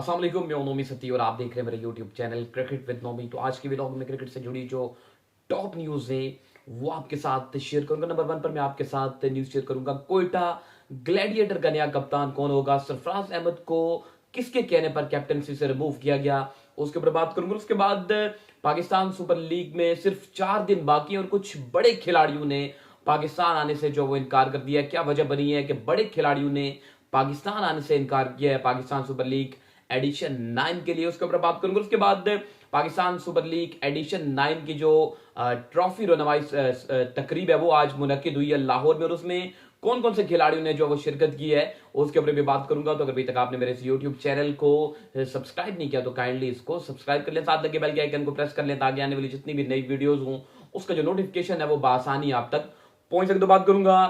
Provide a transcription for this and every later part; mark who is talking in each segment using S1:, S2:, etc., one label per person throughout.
S1: अस्सलाम वालेकुम, मैं हूं नोमी सती और आप देख रहे हैं मेरे YouTube channel cricket with Nomi. तो आज के व्लॉग में क्रिकेट से जुड़ी जो टॉप न्यूज़ है वो आपके साथ शेयर करूंगा। नंबर 1 पर मैं आपके साथ न्यूज़ शेयर करूंगा, कोयटा ग्लैडिएटर का नया कप्तान कौन होगा। सरफराज अहमद को किसके कहने पर कैप्टनसी से रिमूव किया गया, उसके ऊपर बात करूंगा। उसके बाद पाकिस्तान सुपर लीग में सिर्फ 4 दिन बाकी और कुछ बड़े खिलाड़ियों ने पाकिस्तान आने से जो वो इनकार कर दिया है। क्या वजह बनी है कि बड़े खिलाड़ियों ने पाकिस्तान आने से इनकार किया है पाकिस्तान सुपर लीग एडिशन 9 के लिए, उसके ऊपर बात करूंगा। उसके बाद पाकिस्तान सुपर लीग एडिशन 9 की जो ट्रॉफी रोनवाई तकरीब है वो आज मुनक्किद हुई है लाहौर में, और उसमें कौन कौन से खिलाड़ियों ने जो वो शिरकत की है उसके ऊपर भी बात करूंगा। तो अगर अभी तक आपने मेरे इस यूट्यूब चैनल को सब्सक्राइब नहीं किया तो काइंडली इसको सब्सक्राइब कर लें, साथ लगे बेल के आइकन को प्रेस कर लें ताकि आने वाली जितनी भी नई वीडियोस हों उसका जो नोटिफिकेशन है वो बआसानी आप तक पहुंच सके। तो बात करूंगा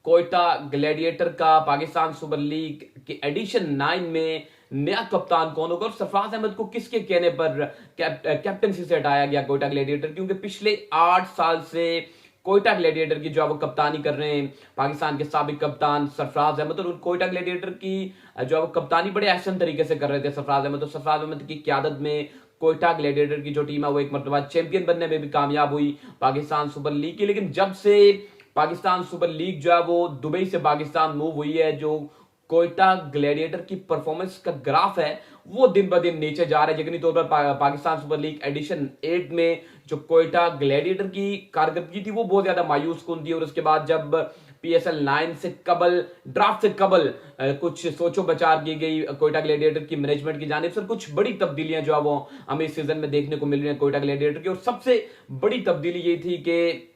S1: कोयटा ग्लैडिएटर का पाकिस्तान सुपर लीग के एडिशन 9 में नया कप्तान कौन होगा और सरफराज अहमद को किसके कहने पर कैप्टनसी से हटाया गया कोयटा ग्लैडिएटर, क्योंकि पिछले 8 साल से कोयटा ग्लैडिएटर की जो वो कप्तानी कर रहे हैं पाकिस्तान के साबिक कप्तान सरफराज अहमद, और कोयटा ग्लैडिएटर की जो वो कप्तानी बड़े अहसन तरीके से कर रहे थे सरफराज अहमद। तो सरफराज अहमद की क्यादत में कोयटा ग्लैडिएटर की जो टीम है वो एक मरतबा चैंपियन बनने में भी कामयाब हुई पाकिस्तान सुपर लीग की। लेकिन जब से पाकिस्तान सुपर लीग जो है वो दुबई से पाकिस्तान मूव हुई है, जो कोयटा ग्लैडिएटर की परफॉर्मेंस का ग्राफ है वो दिन ब दिन नीचे जा रहा है। यकीनी तौर पर पाकिस्तान सुपर लीग एडिशन 8 में जो कोयटा ग्लैडिएटर की कारकर्दगी थी वो बहुत ज्यादा मायूस कुन थी, और उसके बाद जब पीएसएल 9 से कबल ड्राफ्ट से कबल कुछ सोचो बचार की गई कोयटा ग्लैडिएटर की मैनेजमेंट की जानिब से, कुछ बड़ी तब्दीलियां जो है वो हमें इस सीजन में देखने को मिल रही है कोयटा ग्लैडिएटर की। और सबसे बड़ी तब्दीली ये थी कि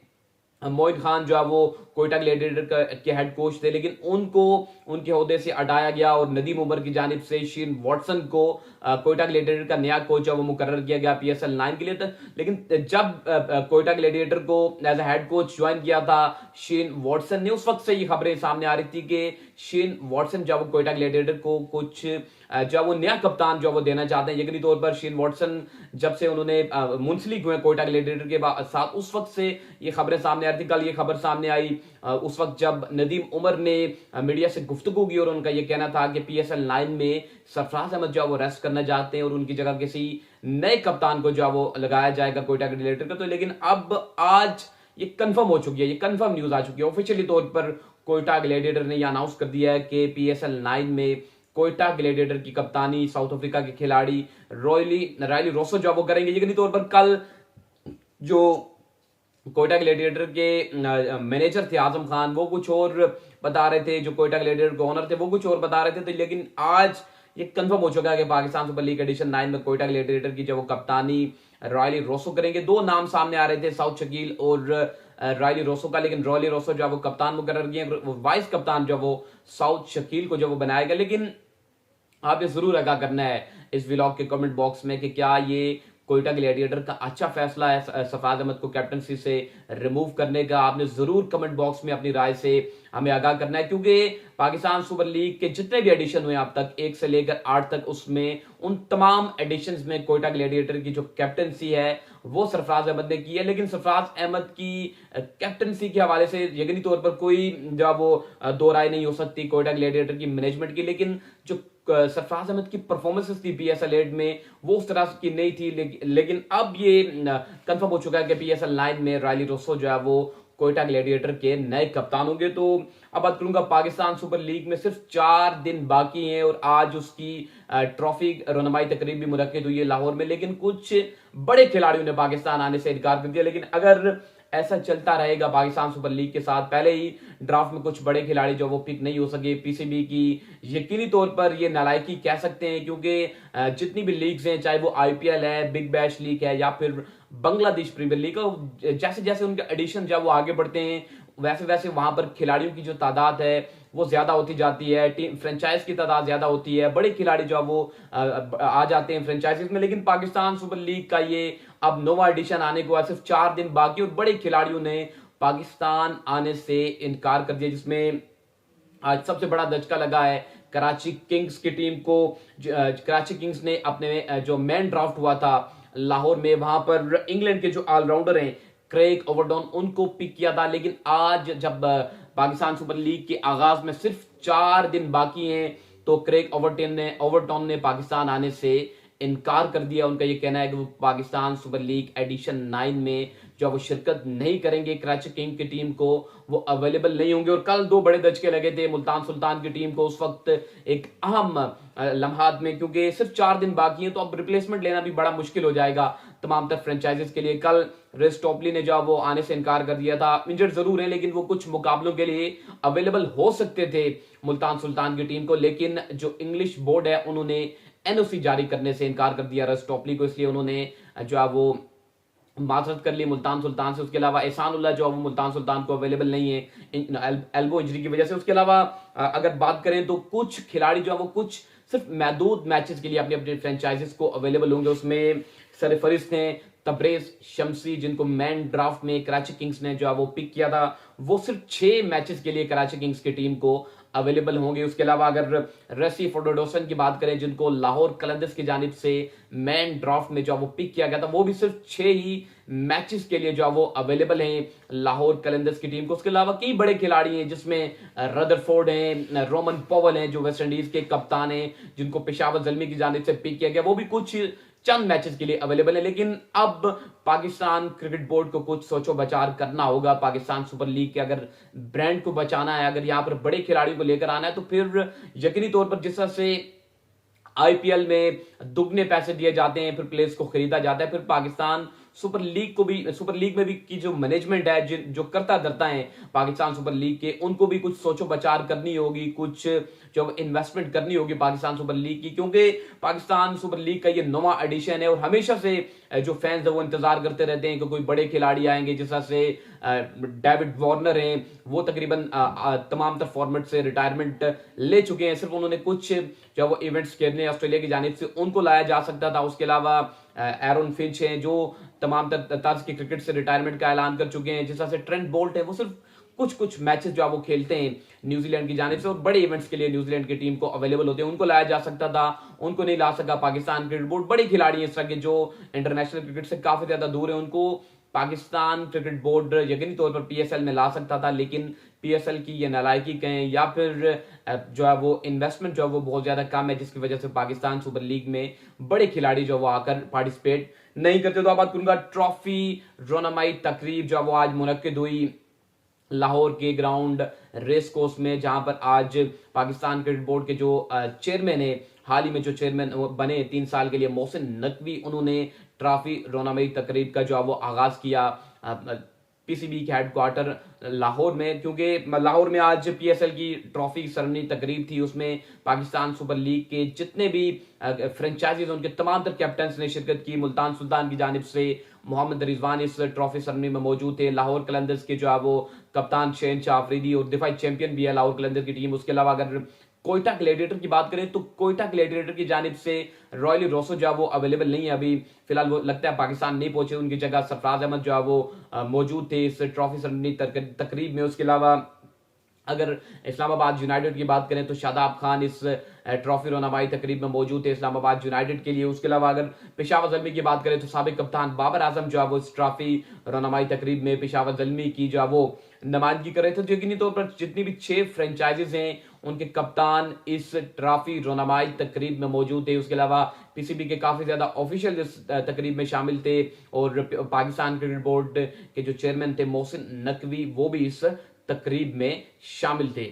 S1: मोइन खान जो है वो कोयटा ग्लैडिएटर के हेड कोच थे, लेकिन उनको उनके ओहदे से हटाया गया और नदीम उमर की जानिब से शीन वॉटसन को कोयटा ग्लैडिएटर का नया कोच है वो मुकर्रर किया गया पीएसएल 9 के लिए। लेकिन जब कोयटा ग्लैडिएटर को as a head coach join किया था शीन वॉटसन ने, उस वक्त से ये खबरें सामने आ रही थी कि शीन वॉटसन जब कोयटा ग्लैडिएटर को कुछ जो वो नया कप्तान जो वो देना चाहते हैं। यकीनी तौर पर शीन वॉटसन जब से उन्होंने मुंसलिक हुए कोयटा ग्लैडिएटर के साथ उस वक्त से ये खबरें सामने आ रही थी। कल ये खबर सामने आई उस वक्त जब नदीम उमर ने मीडिया से गुफ्तगू की और उनका यह कहना था कि पीएसएल 9 में सरफराज अहमद जो वो रेस्ट करना चाहते हैं और उनकी जगह किसी नए कप्तान को जो वो लगाया जाएगा कोयटा ग्लैडिएटर का। तो लेकिन अब आज ये कंफर्म हो चुकी है, ये कंफर्म न्यूज आ चुकी है ऑफिशियली तौर पर। कोयटा ग्लैडिएटर ने यह अनाउंस कर दिया है कि पीएसएल 9 में कोयटा ग्लैडिएटर की कप्तानी साउथ अफ्रीका के खिलाड़ी रायली रोसो जो वो करेंगे। यकीनी तौर पर कल जो कोयटा ग्लैडिएटर के मैनेजर थे आजम खान वो कुछ और बता रहे थे, जो कोयटा ग्लैडिएटर के ओनर थे वो कुछ और बता रहे थे। तो लेकिन आज ये कंफर्म हो चुका है कि पाकिस्तान सुपर लीग एडिशन 9 में कोयटा ग्लैडिएटर की जो वो कप्तानी रॉयली रोसो करेंगे। दो नाम सामने आ रहे थे, साउथ शकील और रॉयली रोसो का, लेकिन रॉयली रोसो जो वो कप्तान मुकर्रर किए, वाइस कप्तान जो वो साउथ शकील को जो वो बनाया गया। लेकिन आप ये जरूर आगाह करना है इस व्लॉग के कमेंट बॉक्स में कि क्या ये कोयटा ग्लैडिएटर का अच्छा फैसला है सरफराज अहमद को कैप्टनसी से रिमूव करने का। आपने जरूर कमेंट बॉक्स में अपनी राय से हमें आगाह करना है, क्योंकि पाकिस्तान सुपर लीग के जितने भी एडिशन हुए अब तक 1 से लेकर 8 तक, उसमें उन तमाम एडिशंस में कोयटा ग्लैडिएटर की जो कैप्टनसी है वो सरफराज अहमद ने की है। लेकिन सरफराज अहमद की कैप्टनसी के हवाले से यकीनी तौर पर कोई जो वो दो राय नहीं हो सकती कोयटा ग्लैडिएटर की मैनेजमेंट की। लेकिन जो सरफराज अहमद की परफॉर्मेंसेस थी पीएसएल 8 में वो उस तरह की नहीं थी, लेकिन अब ये कंफर्म हो चुका है कि पीएसएल 9 में रायली रोसो जो है वो कोयटा ग्लैडिएटर के नए कप्तान होंगे। तो अब बात करूंगा पाकिस्तान सुपर लीग में सिर्फ 4 दिन बाकी हैं और आज उसकी ट्रॉफी रोनमाई तकरीब भी मुनक्किद हुई है लाहौर में। लेकिन कुछ बड़े खिलाड़ियों ने पाकिस्तान आने से इनकार कर दिया। लेकिन अगर ऐसा चलता रहेगा पाकिस्तान सुपर लीग के साथ, पहले ही ड्राफ्ट में कुछ बड़े खिलाड़ी जो वो पिक नहीं हो सके पीसीबी की, यकीनी तौर पर ये नालायकी कह सकते हैं, क्योंकि जितनी भी लीग्स हैं, चाहे वो आईपीएल है, बिग बैश लीग है या फिर बांग्लादेश प्रीमियर लीग, जैसे जैसे उनके एडिशन जब वो आगे बढ़ते हैं वैसे वैसे वहां पर खिलाड़ियों की जो तादाद है वो ज्यादा होती जाती है, टीम फ्रेंचाइज की तादाद ज्यादा होती है, बड़े खिलाड़ी जो वो आ जाते हैं फ्रेंचाइजीज में। लेकिन पाकिस्तान सुपर लीग का ये अब नोवा एडिशन आने को सिर्फ 4 दिन बाकी और बड़े खिलाड़ियों ने पाकिस्तान आने से इनकार कर दिया, जिसमें आज सबसे बड़ा धचका लगा है कराची किंग्स की टीम को। कराची किंग्स ने अपने जो मेन ड्राफ्ट हुआ था लाहौर में, वहां पर इंग्लैंड के जो ऑलराउंडर हैं क्रेग ओवरडॉन उनको पिक किया था। लेकिन आज जब पाकिस्तान सुपर लीग के आगाज में सिर्फ 4 दिन बाकी हैं तो क्रेग ओवरटॉन ने पाकिस्तान आने से इनकार कर दिया। उनका ये कहना है कि वो पाकिस्तान सुपर लीग एडिशन 9 में जो वो शिरकत नहीं करेंगे। कराची किंग की टीम को वो अवेलेबल नहीं होंगे। और कल दो बड़े दचके लगे थे मुल्तान सुल्तान की टीम को उस वक्त एक अहम लम्हात में, क्योंकि सिर्फ 4 दिन बाकी हैं, तो अब रिप्लेसमेंट लेना भी बड़ा मुश्किल हो जाएगा तमाम तर फ्रेंचाइजीज के लिए। कल रेस टॉपली ने जो वो आने से इनकार कर दिया था। इंजर्ड जरूर है, लेकिन वो कुछ मुकाबलों के लिए अवेलेबल हो सकते थे मुल्तान सुल्तान की टीम को, लेकिन जो इंग्लिश बोर्ड है उन्होंने एनओसी जारी करने से इनकार कर दिया रेस टॉपली को, इसलिए उन्होंने जो है वो माजरत कर ली मुल्तान सुल्तान से। उसके अलावा एहसानुल्लाह जो वो मुल्तान सुल्तान को अवेलेबल नहीं है एल्बो इंजरी की वजह से। उसके अलावा अगर बात करें तो कुछ खिलाड़ी जो है वो कुछ सिर्फ महदूद मैचेस के लिए अपनी अपनी फ्रेंचाइजीज को अवेलेबल होंगे। उसमें सरफरिस्त हैं तबरेज शमसी, जिनको मैन ड्राफ्ट में कराची किंग्स ने जो है वो पिक किया था, वो सिर्फ 6 मैचेस के लिए कराची किंग्स की टीम को अवेलेबल होंगे। उसके अलावा अगर रसी फोडोडोसन की बात करें, जिनको लाहौर कलंदर्स की जानिब से मैन ड्राफ्ट में जो वो पिक किया गया था, वो भी सिर्फ 6 ही मैचेस के लिए जो वो अवेलेबल हैं लाहौर कलंदर्स की टीम को। उसके अलावा कई बड़े खिलाड़ी हैं, जिसमें रदरफोर्ड हैं, रोमन पॉवल हैं जो वेस्ट इंडीज के कप्तान हैं, जिनको पेशावर जल्मी की जानिब से पिक किया गया, वो भी कुछ चंद मैचेस के लिए अवेलेबल है। लेकिन अब पाकिस्तान क्रिकेट बोर्ड को कुछ सोचो बचार करना होगा। पाकिस्तान सुपर लीग के अगर ब्रांड को बचाना है, अगर यहां पर बड़े खिलाड़ियों को लेकर आना है, तो फिर यकीनी तौर पर जिस तरह से आईपीएल में दुगने पैसे दिए जाते हैं, फिर प्लेयर्स को खरीदा जाता है, फिर पाकिस्तान सुपर लीग में भी की जो मैनेजमेंट है, जो करता धरता है पाकिस्तान सुपर लीग के, उनको भी कुछ सोचो बचार करनी होगी, कुछ जो इन्वेस्टमेंट करनी होगी पाकिस्तान सुपर लीग की, क्योंकि पाकिस्तान सुपर लीग का ये नवा एडिशन है। और हमेशा से जो फैंस है वो इंतजार करते रहते हैं कि कोई बड़े खिलाड़ी आएंगे, जिस तरह से डेविड वार्नर हैं, वो तकरीबन तमाम तर फॉर्मेट से रिटायरमेंट ले चुके हैं। सिर्फ उन्होंने कुछ जो वो इवेंट्स खेलने ऑस्ट्रेलिया की जानिब से उनको लाया जा सकता था। उसके अलावा एरोन फिंच हैं जो तमाम तर्ज की क्रिकेट से रिटायरमेंट का ऐलान कर चुके हैं। जिस तरह से ट्रेंट बोल्ट है, वो सिर्फ कुछ मैचेस जो वो खेलते हैं न्यूजीलैंड की जानिब से, और बड़े इवेंट्स के लिए न्यूजीलैंड की टीम को अवेलेबल होते हैं, उनको लाया जा सकता था, उनको नहीं ला सका पाकिस्तान क्रिकेट बोर्ड। बड़े खिलाड़ी हैं इस तरह के जो इंटरनेशनल क्रिकेट से काफी ज्यादा दूर है, उनको पाकिस्तान क्रिकेट बोर्ड यकीनी तौर पर पीएसएल में ला सकता था, लेकिन पीएसएल की ये नालायकी कहें या फिर जो है वो इन्वेस्टमेंट जो है वो बहुत ज्यादा कम है, जिसकी वजह से पाकिस्तान सुपर लीग में बड़े खिलाड़ी जो वो आकर पार्टिसिपेट नहीं करते। तो अब बात करूंगा ट्रॉफी रोनामाई तकरीब जो वो आज मुनक्किद हुई लाहौर के ग्राउंड रेस कोर्स में, जहां पर आज पाकिस्तान क्रिकेट बोर्ड के जो चेयरमैन है, हाल ही में जो चेयरमैन बने 3 साल के लिए, मोहसिन नकवी, उन्होंने ट्रॉफी रोनामाई तकरीब का जो वो आगाज किया पीसीबी के हेडक्वार्टर लाहौर में, क्योंकि लाहौर में आज पीएसएल की ट्रॉफी सरनी तकरीब थी। उसमें पाकिस्तान सुपर लीग के जितने भी फ्रेंचाइजीज उनके तमाम तर कैप्टन ने शिरकत की। मुल्तान सुल्तान की जानिब से मोहम्मद रिजवान इस ट्रॉफी सरनी में मौजूद थे। लाहौर कलंदर्स के जो है वो कप्तान शहनशाह आफरीदी और दिफाई चैंपियन भी है लाहौर कलंदर्स की टीम। उसके अलावा अगर कोयटा ग्लैडिएटर की बात करें तो कोयटा ग्लैडिएटर की जानिब से रॉयली रोसो जो वो अवेलेबल नहीं है अभी फिलहाल, वो लगता है पाकिस्तान नहीं पहुंचे, उनकी जगह सरफराज अहमद जो है वो मौजूद थे इस ट्रॉफी सरनी तकरीब में। उसके अलावा अगर इस्लामाबाद यूनाइटेड की बात करें तो शादाब खान इस ट्रॉफी रोनामाई तकरीब में मौजूद है इस्लामाबाद यूनाइटेड के लिए। उसके अलावा अगर पेशावर ज़ल्मी की बात करें तो साबिक कप्तान बाबर आजम जो है वो इस ट्रॉफी रोनामाई तकरीब में पेशावर ज़ल्मी की जो है वो नुमाइंदगी कर रहे थे। यकीनी तौर पर जितनी भी 6 फ्रेंचाइजीज हैं उनके कप्तान इस ट्रॉफी रोनामाई तकरीब में मौजूद थे। उसके अलावा पीसीबी के काफी ज्यादा ऑफिशियल इस तकरीब में शामिल थे, और पाकिस्तान क्रिकेट बोर्ड के जो चेयरमैन थे मोहसिन नकवी, वो भी इस तकरीब में शामिल थे।